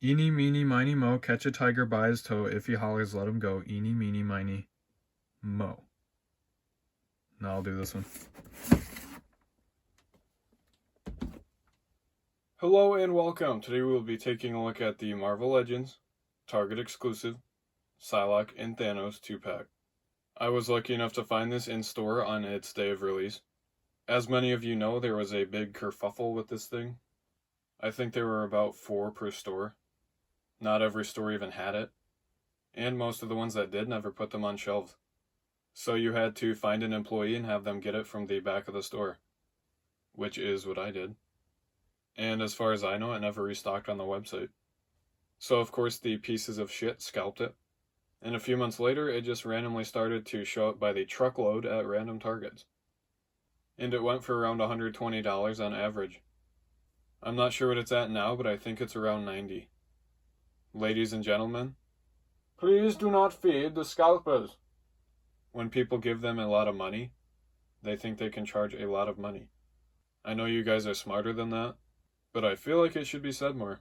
Eeny, meeny, miny, mo, catch a tiger by his toe. If he hollers, let him go. Eeny, meeny, miny, mo. Now I'll do this one. Hello and welcome. Today we will be taking a look at the Marvel Legends Target exclusive Psylocke and Thanos 2-pack. I was lucky enough to find this in store on its day of release. As many of you know, there was a big kerfuffle with this thing. I think there were about 4 per store. Not every store even had it. And most of the ones that did never put them on shelves. So you had to find an employee and have them get it from the back of the store. Which is what I did. And as far as I know, it never restocked on the website. So of course the pieces of shit scalped it. And a few months later, it just randomly started to show up by the truckload at random Targets. And it went for around $120 on average. I'm not sure what it's at now, but I think it's around $90. Ladies and gentlemen, please do not feed the scalpers. When people give them a lot of money, they think they can charge a lot of money. I know you guys are smarter than that, but I feel like it should be said more.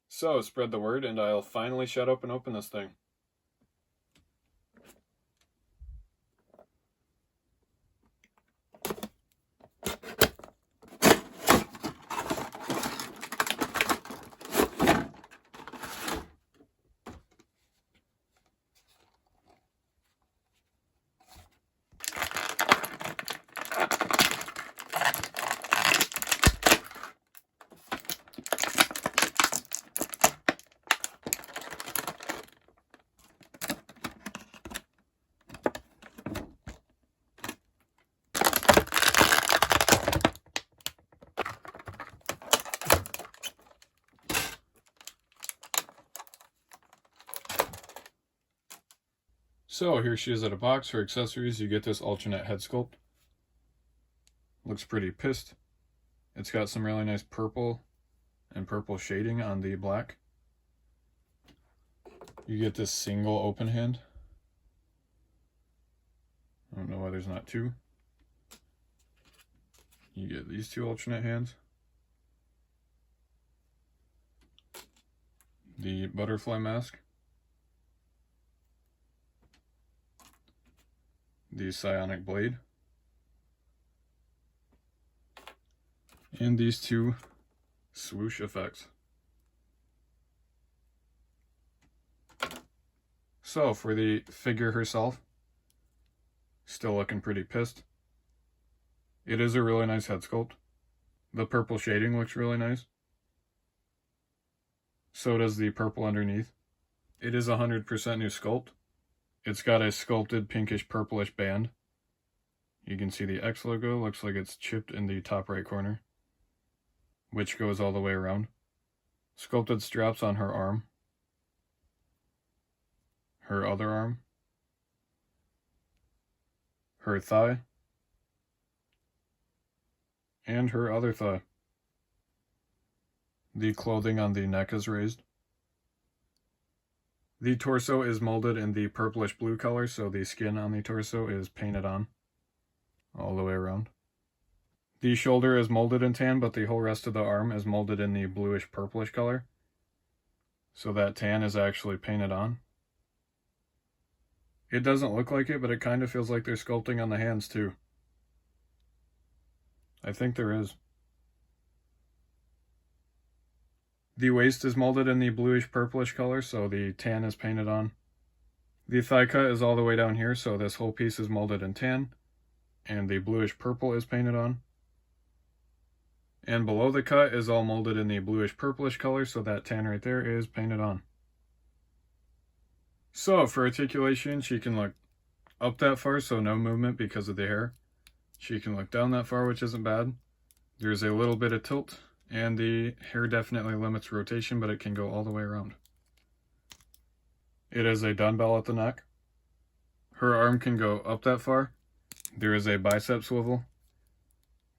So spread the word and I'll finally shut up and open this thing. So here she is at a box. For accessories, you get this alternate head sculpt. Looks pretty pissed. It's got some really nice purple and purple shading on the black. You get this single open hand. I don't know why there's not 2. You get these 2 alternate hands. The butterfly mask. The psionic blade. And these 2 swoosh effects. So for the figure herself, still looking pretty pissed. It is a really nice head sculpt. The purple shading looks really nice. So does the purple underneath. It is 100% new sculpt. It's got a sculpted pinkish purplish band. You can see the X logo, looks like it's chipped in the top right corner, which goes all the way around. Sculpted straps on her arm, her other arm, her thigh, and her other thigh. The clothing on the neck is raised. The torso is molded in the purplish blue color, so the skin on the torso is painted on all the way around. The shoulder is molded in tan, but the whole rest of the arm is molded in the bluish purplish color. So that tan is actually painted on. It doesn't look like it, but it kind of feels like they're sculpting on the hands too. I think there is. The waist is molded in the bluish purplish color, so the tan is painted on. The thigh cut is all the way down here, so this whole piece is molded in tan, and the bluish purple is painted on. And below the cut is all molded in the bluish purplish color, so that tan right there is painted on. So for articulation, she can look up that far, so no movement because of the hair. She can look down that far, which isn't bad. There's a little bit of tilt, and the hair definitely limits rotation, but it can go all the way around. It is a dumbbell at the neck. Her arm can go up that far. There is a bicep swivel.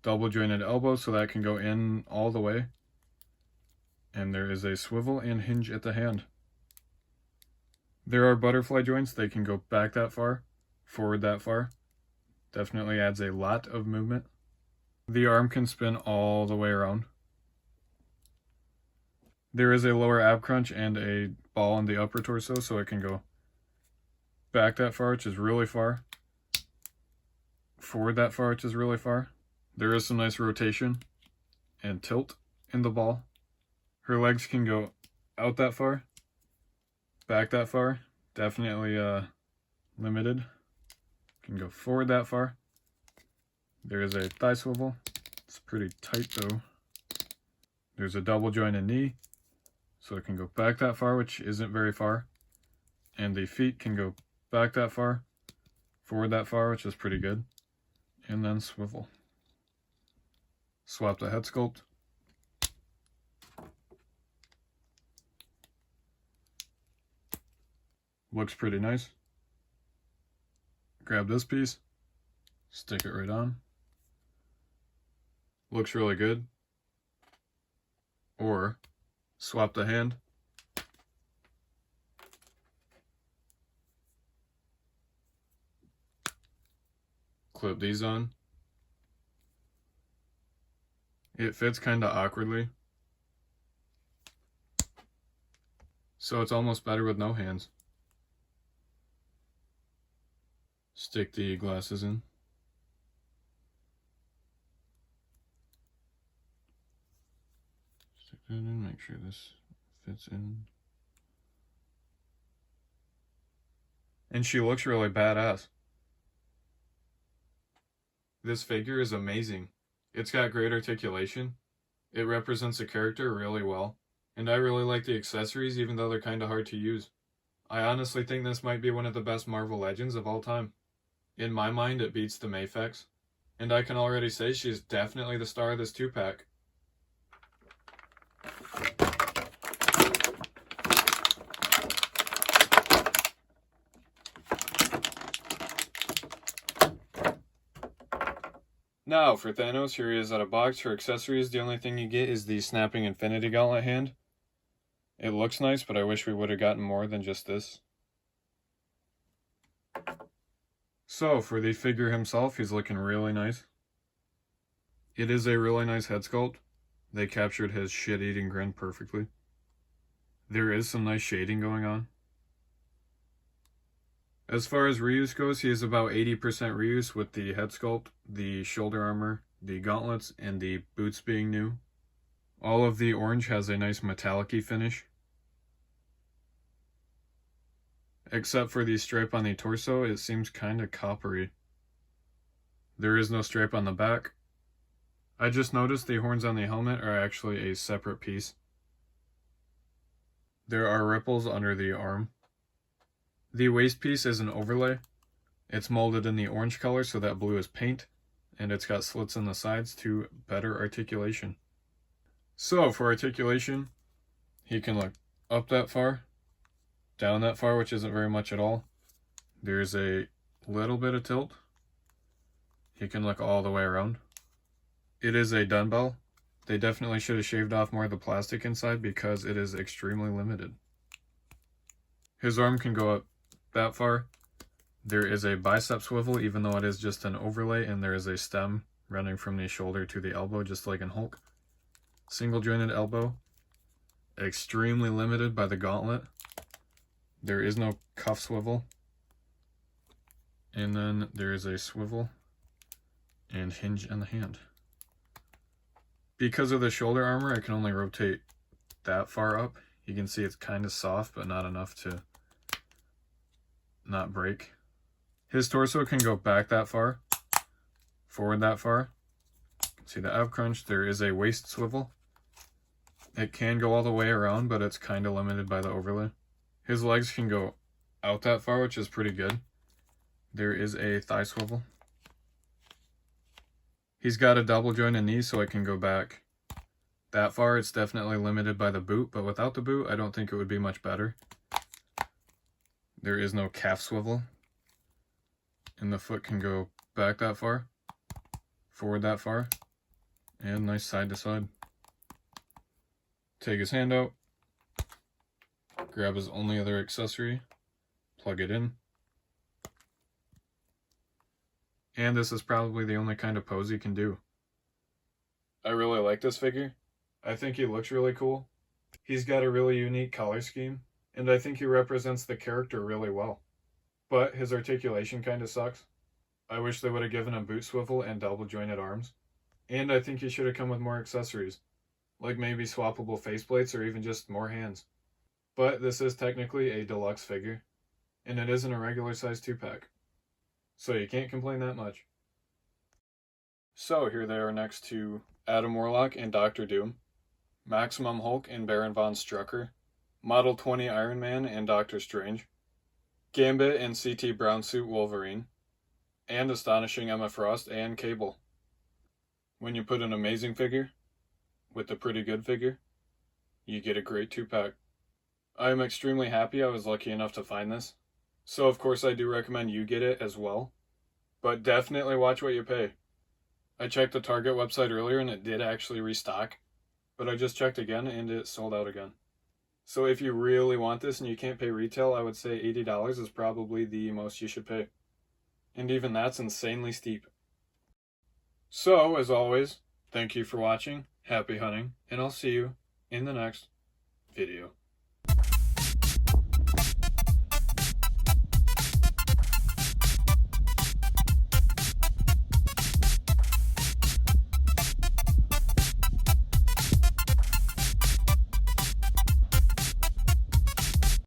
Double jointed elbow, so that can go in all the way. And there is a swivel and hinge at the hand. There are butterfly joints. They can go back that far, forward that far. Definitely adds a lot of movement. The arm can spin all the way around. There is a lower ab crunch and a ball in the upper torso, so it can go back that far, which is really far. Forward that far, which is really far. There is some nice rotation and tilt in the ball. Her legs can go out that far, back that far. Definitely limited. Can go forward that far. There is a thigh swivel. It's pretty tight though. There's a double jointed knee, so it can go back that far, which isn't very far. And the feet can go back that far, forward that far, which is pretty good. And then swivel. Swap the head sculpt. Looks pretty nice. Grab this piece, stick it right on. Looks really good. Or swap the hand. Clip these on. It fits kind of awkwardly, so it's almost better with no hands. Stick the glasses in. Stick that in, make sure this fits in. And she looks really badass. This figure is amazing. It's got great articulation. It represents the character really well. And I really like the accessories, even though they're kind of hard to use. I honestly think this might be one of the best Marvel Legends of all time. In my mind, it beats the Mafex. And I can already say she's definitely the star of this 2-pack. Now, for Thanos, here he is out of box. For accessories, the only thing you get is the snapping Infinity Gauntlet hand. It looks nice, but I wish we would have gotten more than just this. So, for the figure himself, he's looking really nice. It is a really nice head sculpt. They captured his shit-eating grin perfectly. There is some nice shading going on. As far as reuse goes, he is about 80% reuse with the head sculpt, the shoulder armor, the gauntlets, and the boots being new. All of the orange has a nice metallic-y finish. Except for the stripe on the torso, it seems kind of coppery. There is no stripe on the back. I just noticed the horns on the helmet are actually a separate piece. There are ripples under the arm. The waist piece is an overlay. It's molded in the orange color, so that blue is paint, and it's got slits in the sides to better articulation. So for articulation, he can look up that far, down that far, which isn't very much at all. There's a little bit of tilt. He can look all the way around. It is a dumbbell. They definitely should have shaved off more of the plastic inside because it is extremely limited. His arm can go up that far. There is a bicep swivel, even though it is just an overlay, and there is a stem running from the shoulder to the elbow, just like in Hulk. Single jointed elbow. Extremely limited by the gauntlet. There is no cuff swivel. And then there is a swivel and hinge in the hand. Because of the shoulder armor, I can only rotate that far up. You can see it's kind of soft, but not enough to not break. His torso can go back that far, forward that far. You can see the ab crunch. There is a waist swivel. It can go all the way around, but it's kind of limited by the overlay. His legs can go out that far, which is pretty good. There is a thigh swivel. He's got a double jointed knee, so it can go back that far. It's definitely limited by the boot, but without the boot, I don't think it would be much better. There is no calf swivel. And the foot can go back that far, forward that far, and nice side to side. Take his hand out, grab his only other accessory, plug it in. And this is probably the only kind of pose he can do. I really like this figure. I think he looks really cool. He's got a really unique color scheme, and I think he represents the character really well. But his articulation kinda sucks. I wish they would have given him boot swivel and double jointed arms. And I think he should have come with more accessories, like maybe swappable faceplates or even just more hands. But this is technically a deluxe figure, and it isn't a regular size 2-pack. So you can't complain that much. So here they are next to Adam Warlock and Doctor Doom, Maximum Hulk and Baron von Strucker, Model 20 Iron Man and Doctor Strange, Gambit and CT Brown Suit Wolverine, and Astonishing Emma Frost and Cable. When you put an amazing figure with a pretty good figure, you get a great 2-pack. I am extremely happy I was lucky enough to find this, so of course I do recommend you get it as well, but definitely watch what you pay. I checked the Target website earlier and it did actually restock, but I just checked again and it sold out again. So if you really want this and you can't pay retail, I would say $80 is probably the most you should pay. And even that's insanely steep. So, as always, thank you for watching, happy hunting, and I'll see you in the next video.